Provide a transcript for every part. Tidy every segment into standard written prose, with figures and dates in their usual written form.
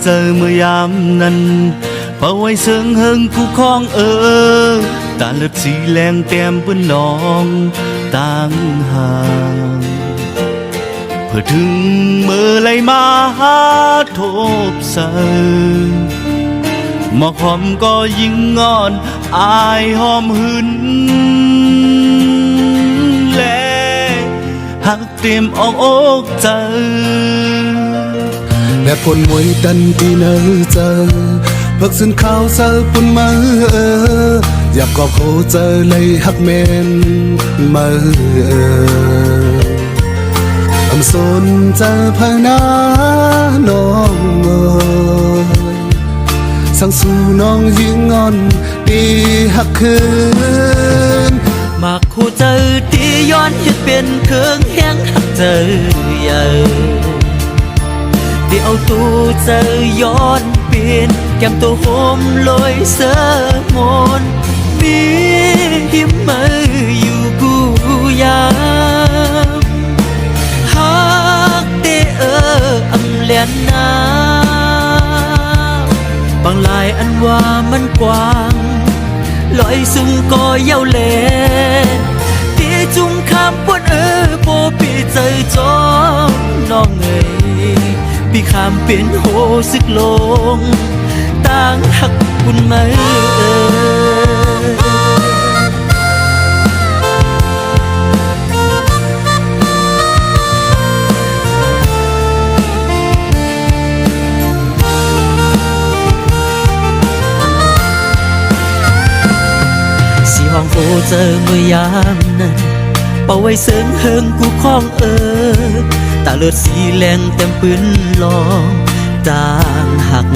เจอเมื่อยามนั้นเป่าไว้เสิงเฮิงคู่คองตาเลือดสีแรงแต้มเปื้อนนองต่างห่างเพื่อถึงเมื่อไรมาหาทบเสิร์หมอกหอมก็ยิ่งงอนอายหอมหึนและหักเตรียมออกอกเจอและผลมวยดันที่เนอเจอเพิกซึ่งข้าวเซอปุ่นมาอยากกอบโคเจอเลยหักเมนมาอำสนเจอพนาน้องสั่งสู่น้องยิ่งงอนดีหักคืนมากคู่เจอที่ย้อนยึดเป็นเครื่องแห้งหักเจอใหญ่ที่เอาตู้เจอย้อนเปลี่ยนแก้มตัวโฮมลอยเสมนมีหิมมาอยู่กูยามฮักเตอำเลียนนาบางลายอันว่ามันกว้างลอยสุ่มก็เย้าแลที่จุ่มคำปนโปปีใจจอมน้องพี่คำเป็นโหสึกลงต่างหักคุณไหมสีห้องโอเจอเมื่อยามนั้นเป่าไว้เสิงเฮิงกูคล้องตาเลือดสีแรงเต็มปืนลองจางหัก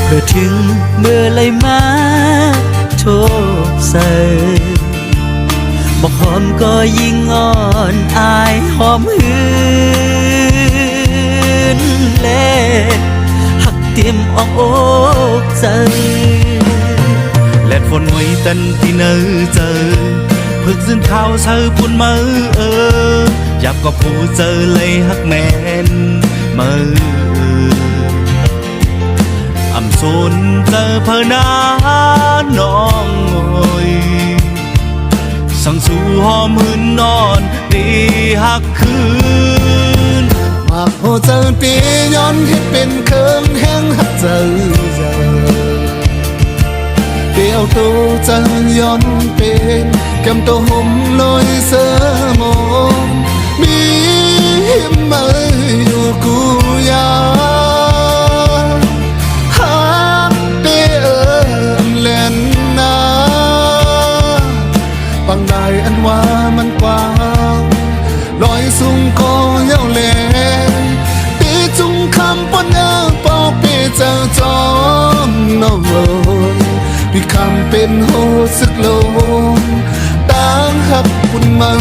เพื่อถึงเมื่อไรมาโชคเสยบอกหอมก็ยิ่งอ่อนอายหอมหืนเล่หักเตรียมออกอกใจและฝนไว้ตันที่เนอเจอเพิ่งซึ่งข้าวเธอปุ่นมืออยากก็ผู้เจอเลยหักแมนมืออำสนเจอเพอนาน้องสั่งสู่หอมหืนนอนดีหักคืนหากโหเจอปีย้อนที่เป็นเคิงแห้งหักเจอเดียวตัวเจอย้อนเป็นแก้มตัวห่มลอยเสมองมีหิมมาอยู่กูยาฮักเดียเล่นนาบางได้อันว่ามันกว้างลอยสูงก็เย้าแลตีจุงคำปนปอปีเจอจอมน้องพี่คำเป็นโหสึกลงต่างหักคุณมา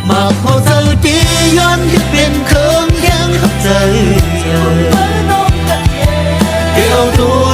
มาพอเจอปีย้อนที่เป็นเครื่องแข็งหักใจเดียวตัว